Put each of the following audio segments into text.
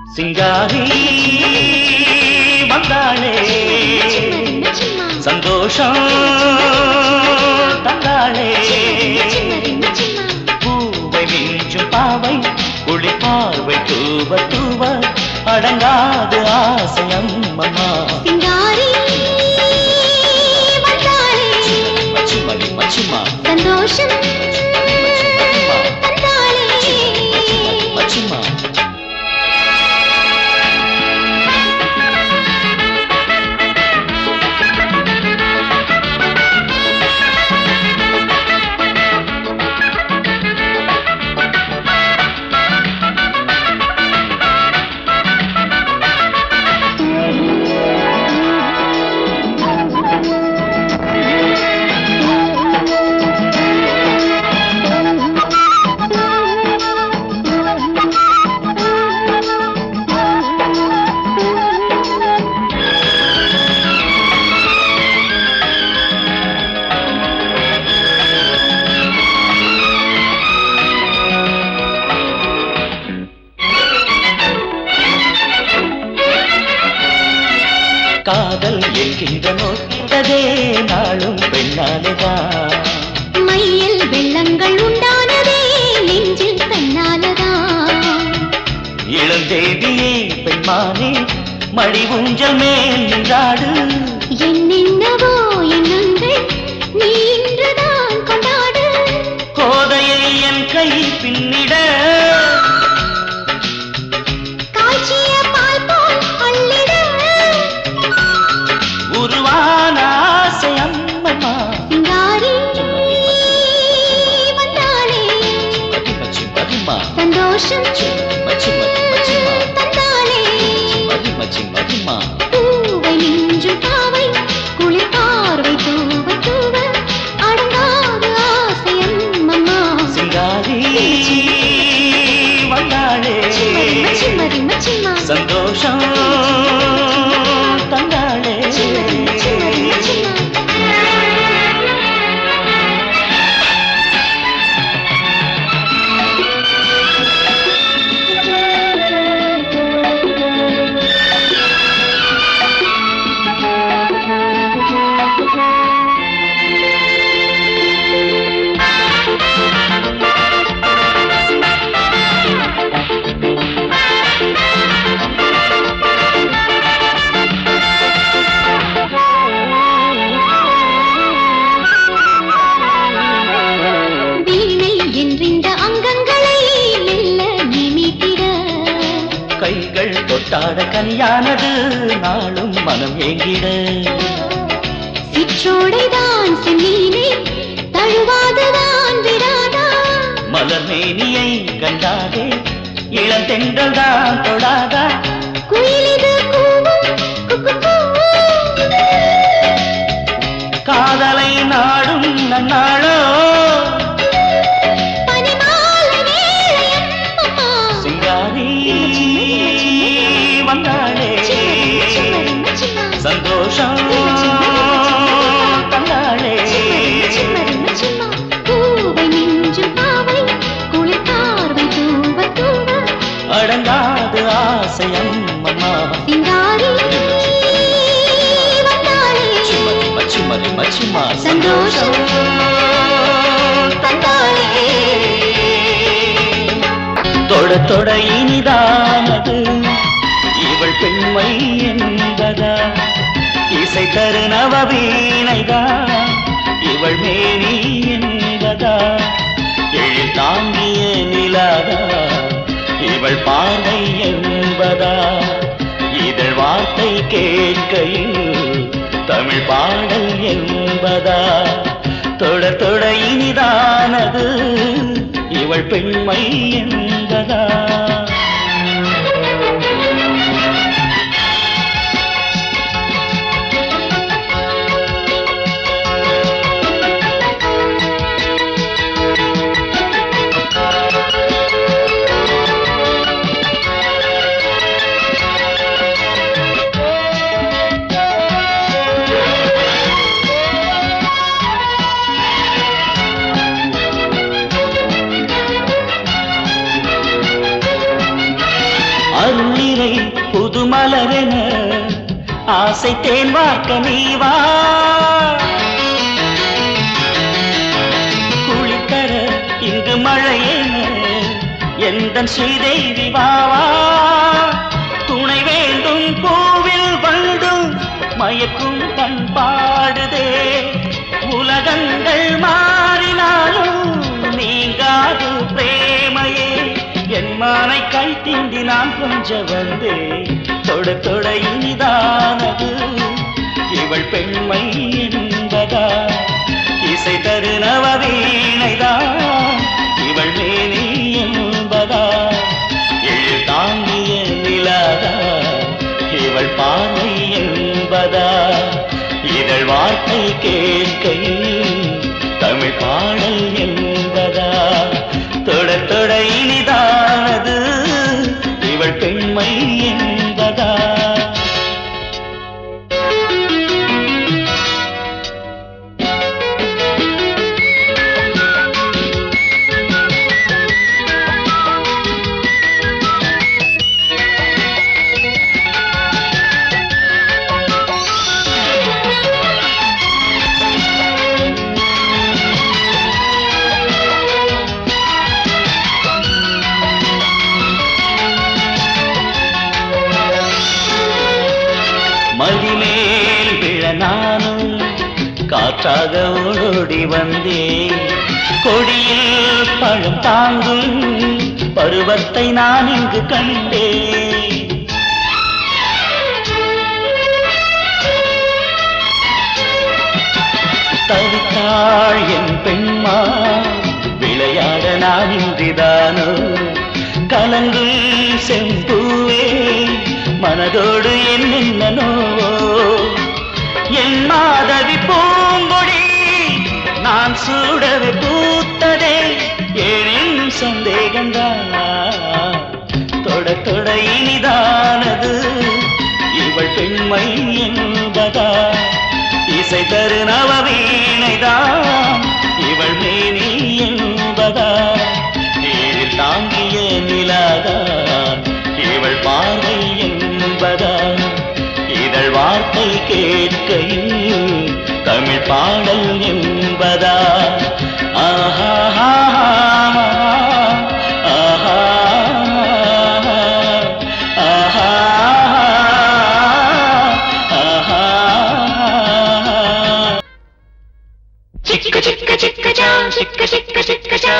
சிங்காரி வந்தாளே சந்தோஷம் தந்தாளே பூவை மிஞ்சும் பாவை குளி பார்வை தூவ தூவ அடங்காது ஆசையம் அம்மா சிங்காரி வந்தாளே மச்சிமடி மச்சிமா சந்தோஷம் மச்சிமா காதல் என்கின்ற நோக்கிட்டதே நாளும் பெண்ணாலதான் மையில் வெள்ளங்கள் உண்டானதே நெஞ்சில் தன்னாலதான் இளந்தேவியே பெண்மானே மடி ஊஞ்சல் மேல் நின்றாடு என்னென்னவோ எண்ணங்கள் நீ இன்றுதான் கொண்டாடு கோதையை என் கை பின்னிட காய்ச்சிய பால் போல் அள்ளிட உருவான ஆசை அம்மம்மா சிங்காரி வந்தாளே மச்சி மதிமா சந்தோஷம் மச்சி மதிமா தந்தாளே மச்சி மதிமா பூவை மிஞ்சும் பாவை குளிர் பார்வை தூவ தூவ அடங்காது ஆசை அம்மம்மா சிங்காரி வந்தாளே மச்சிமதி மச்சிமா சந்தோஷம் தந்தாளே கைகள் தொட்டாட கனியானது நாளும் மனம் ஏங்கிட சிற்றோடைதான் சென்னீனே தழுவாததான் விடாதா மலர்மேனியை கண்டாதே இளந்தென்றல் தான் தொடாதா குயிலிது கூவும் குக்கு காதலை நாடும் நன்னாளோ சிங்காரி வந்தாளே சந்தோஷம் தந்தாளே பூவை மிஞ்சும் பாவை குளிர் பார்வை தூவ தூவ அடங்காது ஆசையம் அம்மா சிங்காரி வந்தாளே மச்சிமதி மச்சிமா சந்தோஷம் தந்தாளே தொட தொட இனிதானது இவள் பெண்மை என்பதா இசை தரு நவவீணைதான் இவள் மேனி என்பதா எழில் தாங்கிய நிலாதா இவள் பார்வை என்பதா இதழ் வார்த்தை கேட்கையில் தமிழ் பாடல் என்பதா தொட தொட இனிதானது இவள் பெண்மை என்பதா அருளினை புதுமலரென ஆசை தேன் வார்க்க நீவா குளித்தர இங்கு மழையென எந்தன் ஸ்ரீதேவி வாவா துணை வேண்டும் கோவில் வந்தும் மயக்கும் பண்பாடுதே உலகங்கள் மாறினாலும் நீங்காது பிரேமையே என் மானை கை தீண்டி நான் கொஞ்சம் வந்தே தொட தொட இனிதானது இவள் பெண்மை என்பதா இசை தரு நவவீணைதான் இவள் மேனி என்பதா எழில் தாங்கிய நிலாதா இவள் பார்வை என்பதா இதழ் வார்த்தை கேட்கையில் தமிழ் பாடல் என்பதா தொட தொட இனிதானது இவள் பெண்மை என்பதா மதிமேல் விழ நானும் காற்றாக ஓடோடி வந்தேன் கொடியில் பழம் தாங்கும் பருவத்தை நான் இங்கு கண்டேன் தவித்தாள் என் பெண்மா விளையாட நான் இன்றிதானோ கலங்கும் செம்பூவே மனதோடு என்னென்னோ என் மாதவி பூங்கொடி நான் சூடவே பூத்ததே ஏனென்னும் சந்தேகந்தான் தொட தொட இனிதானது இவள் பெண்மை என்பதா இசை தரு நவவீணைதான் இவள் மேனி என்பதா நீரில் தாங்கிய நிலாதான் இவள் பார்வை என்பதா இதழ் வார்த்தை கேட்கையில் தமிழ் பாடல் என்பதா ஆஹா ஆஹா ஆஹா ஆஹா சிக்க சிக்க சிக்க ஜா சிக்க சிக்க சிக்க ஜா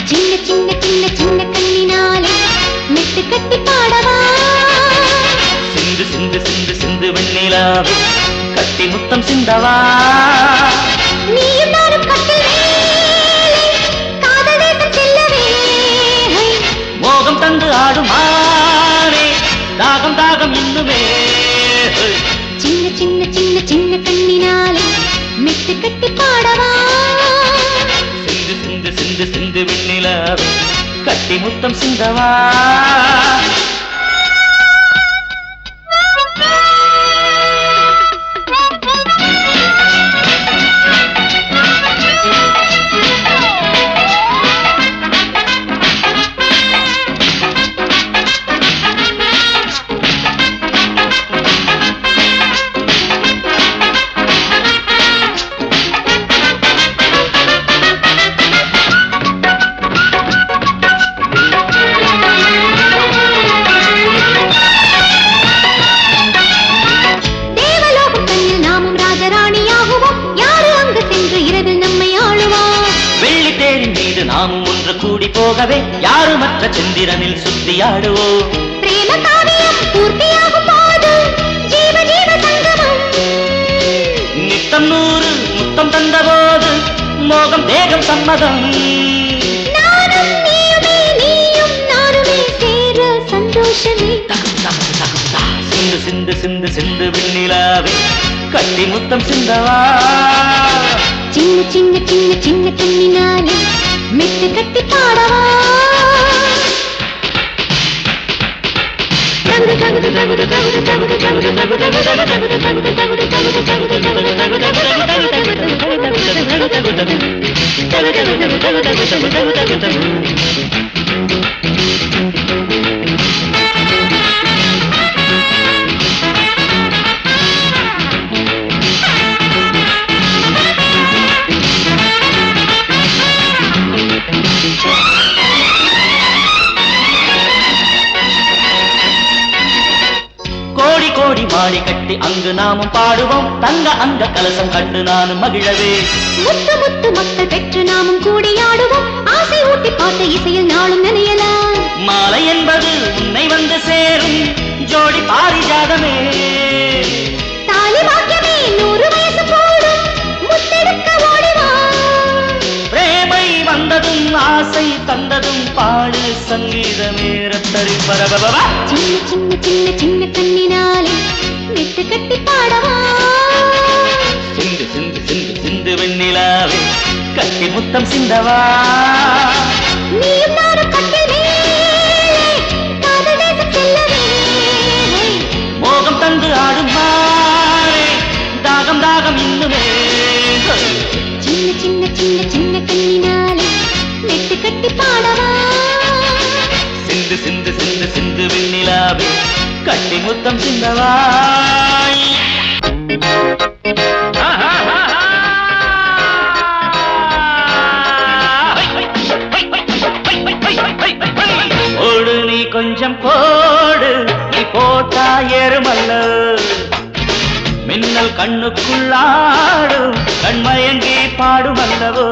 சின்ன சின்ன சின்ன சின்ன கண்ணினாலே மெட்டு கட்டி பாடவா சிந்து சிந்து சிந்து சிந்து வெண்ணிலாவே கட்டி முத்தம் சிந்தவா நீயும் நானும் கட்டில் வேலை காதல் தேசம் செல்லவே மோகம் தந்து ஆடும் ஆனே தாகம் தாகம் இன்னுமே சின்ன சின்ன சின்ன சின்ன கண்ணினாலே மெட்டு கட்டி பாடவா சிந்து சிந்து சிந்து சிந்து வெண்ணிலாவே கட்டி முத்தம் சிந்தவா நாமும் ஒன்று கூடி போகவே யாருமற்ற சந்திரனில் சுத்தியாடுவோம் பிரேம காவியம் பூர்த்தியாகும் போது ஜீவ ஜீவ சங்கமம் நித்தம் 100 முத்தம் தந்தபோது மோகம் தேகம் சம்மதம் நானும் நீயுமே நீயும் நானுமே சேர சந்தோஷமே சிந்து சிந்து சிந்து சிந்து வெண்ணிலாவே கட்டி முத்தம் சிந்தவா சின்ன சின்ன சின்ன சின்ன கண்ணினாலே மெட்டு கட்டி பாடவா கோடி கோடி மாடி கட்டி அங்கு நாமும் பாடுவோம் தங்க அங்க கலசம் கண்டு நானும் மகிழவே முத்து முத்து மக்கள் பெற்று நாமும் கூடியாடுவோம் ஆசை ஊட்டி பார்த்த இசையில் நாளும் நினையலாம் மாலை என்பது உன்னை வந்து சேரும் ஜோடி பாரிஜாதமே தாலி வாக்கியமே 100 வயசு போடும் முத்தெடுக்க ஓடிவா பிரேமை வந்ததும் ஆசை தந்ததும் பாடு சங்கீதமே ரத்தரி பரபவா சின்ன சின்ன சின்ன சின்ன கண்ணினாலே மெட்டு கட்டி பாடவா சிந்து சிந்து சிந்து சிந்து வெண்ணிலாவே கட்டி முத்தம் சிந்தவா நீயும் நானும் கட்டில் மேலே காதல் தேசம் செல்லவே மோகம் தந்து ஆடும் மாறே தாகம் தாகம் இன்னுமே சின்ன சின்ன சின்ன சின்ன கண்ணினாலே மெட்டு கட்டி பாடவா சிந்து சிந்து சிந்து சிந்து வெண்ணிலாவே கட்டி முத்தம் சிந்தவா ஓடு நீ கொஞ்சம் போடு நீ போட்டா ஏறுமல்ல மின்னல் கண்ணுக்குள்ளாடும் கண்மயங்கி பாடுமல்லவோ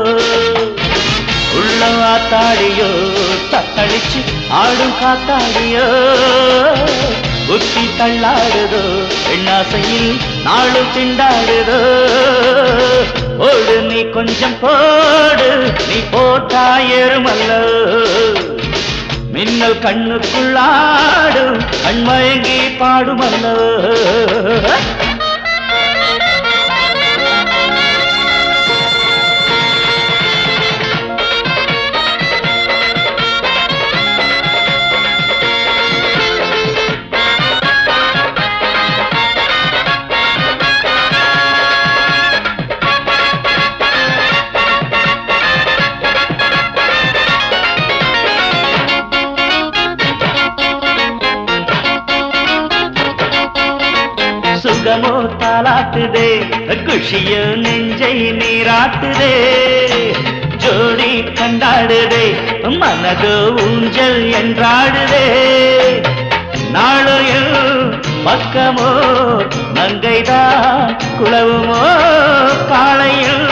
உள்ள ஆத்தாடியோ தத்தளிச்சு ஆடும் காத்தாடியோ புத்தி தள்ளாடுதோ எண்ணாசையில் நாளும் திண்டாடுதோ ஓடு நீ கொஞ்சம் போடு நீ போட்டா ஏறுமல்ல மின்னல் கண்ணுக்குள்ளாடும் கண்மயங்கி பாடுமல்ல சுகமோ தாலாட்டுதே குஷியோ நெஞ்சை நீராட்டுதே ஜோடி கண்டாடுதே மனதோ ஊஞ்சல் என்றாடுதே நாளையில் பக்கமோ மங்கைதான் குளவுமோ காளையில்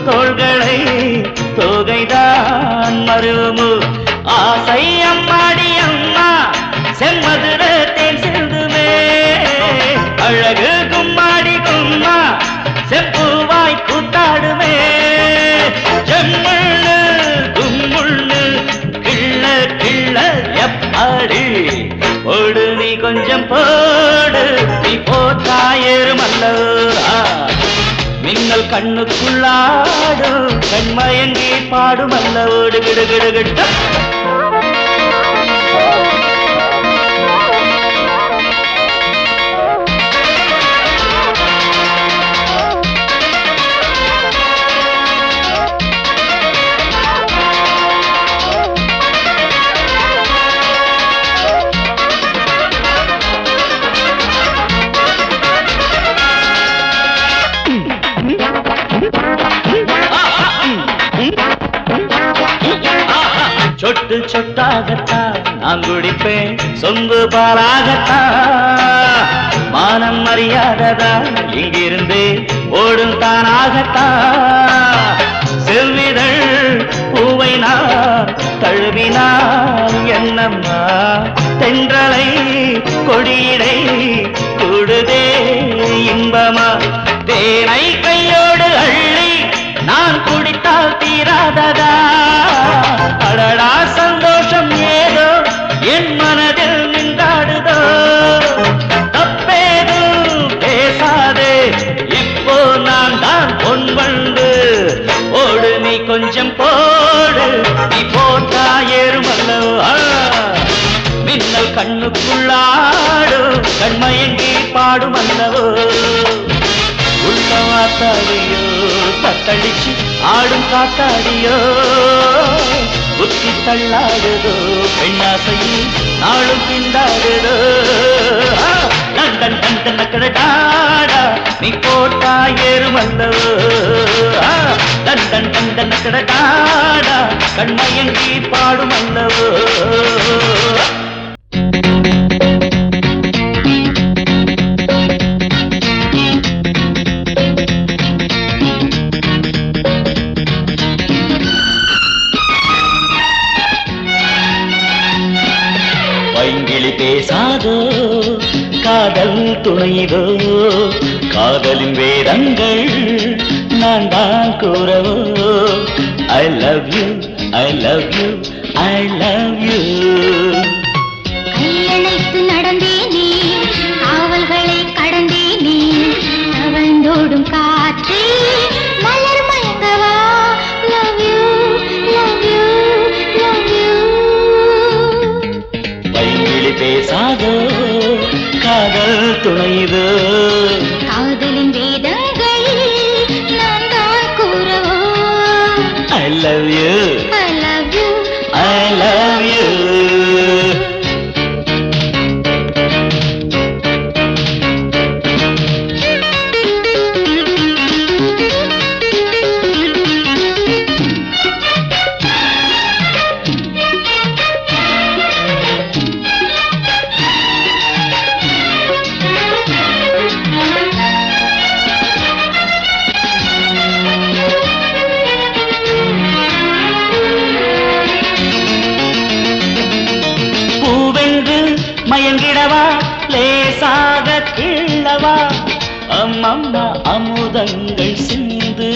தோள்களை தோகைதான் மருவமோ ஆசை அம்மாடி அம்மா செம்மதுர தேன் சிந்துமே அழகு கும்மாடி கும்மா செப்புவாய் கூத்தாடுமே செம்முள்ளு கும்முள்ளு கிள்ள கிள்ள எப்பாடி ஓடு நீ கொஞ்சம் போடு நீ போத்தாயேறுமல்ல மின்னல் கண்ணுக்குள்ளாடும் கண்மயங்கி பாடுமல்ல ஓடு கிடு கிடு கிட்ட சொட்டு சொட்டாகத்தான் நான் குடிப்பேன் சொம்பு பாலாகத்தான் மானம் மரியாதைதான் இங்கிருந்து ஓடும் தானாகத்தான் செவ்விதழ் பூவை நான் தழுவினால் என்னம்மா தென்றலை கொடியிடை கூடுதே இன்பமா தேனை கையோடு அள்ளி நான் குடித்தால் தீராததா அடடா சந்தோஷம் ஏதோ என் மனதில் நின்றாடுதோ தப்பேதும் பேசாதே இப்போ நான் தான் பொன் வந்து கொஞ்சம் போடு நீ போட்டா ஏறுமல்லவா மின்னல் கண்ணுக்குள்ளாடு கண்மயங்கி பாடுமல்லவோ உள்ள வாத்தாடியோ தத்தளிச்சு ஆடும் காத்தாடியோ புத்தி தள்ளாடுதோ பெண்ணாசையில் நாளும் பிண்டாடுதோ நண்டன் கண்டன் நக்கடாடா நீ போட்டா ஏறுமல்லவோ நண்டன் கண்டன் நக்கடாடா கண்மயங்கி பாடுமல்லவோ பைங்கிளி பேசாதோ காதல் துணைதோ காதலின் வேதங்கள் நான் தான் கூறவோ I love you I love you I love you கையணைத்து நடந்தேனே காவல்களை கடந்தேனே தவழ்ந்தோடும் காற்றே மலர் மயங்கவா love you love you love you பைங்கிளி பேசாதோ காதல் துணைதோ காதலின் வேதங்கள் நான் தான் கூறவோ I love you I love you I love you மயங்கிடவா லேசாக கிள்ளவா அம்மம்மா அமுதங்கள் சிந்து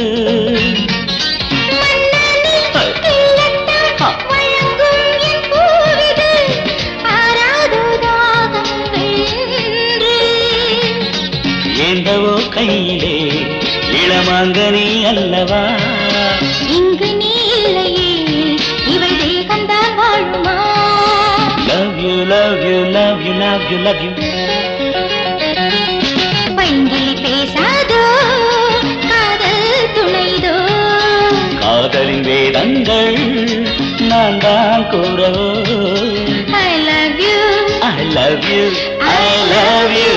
ஏந்தவோ கையிலே இளமாங்கனி அல்லவா இங்கு நீ இல்லையே இவள் தேகந்தான் வாழுமா love you love you love you love you love you பைங்கிளி பேசாதோ காதல் துணைதோ காதலின் வேதங்கள் நான் தான் கூறவோ I love you I love you I love you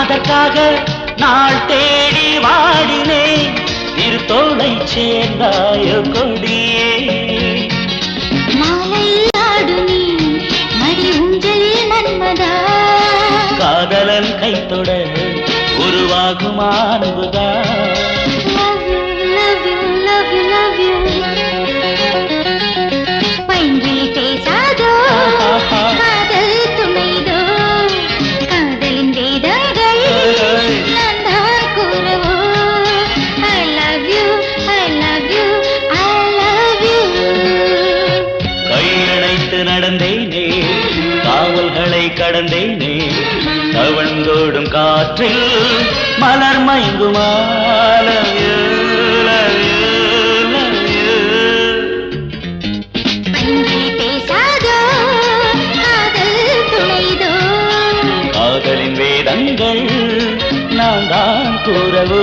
அதற்காக நாள் தேடி வாடினேன் திருத்தோளை சேர்ந்தாய கொடியே மாலையாடு நீ மடி ஊஞ்சலில் மன்மதா காதலன் கைத்தொட உருவாகுமா அன்புதா love you love you love you பைங்கிளி பேசாதோ காதல் துணைதோ காதலின் வேதங்கள் நான் தான் கூறவோ I love you I love you I love you கையணைத்து நடந்தேனே காவல்களை கடந்தேனே தவழ்ந்தோடும் காற்றில் மலர் மயங்குமா love you love you love you பைங்கிளி பேசாதோ காதல் துணைதோ காதலின் வேதங்கள் நான் தான் கூறவோ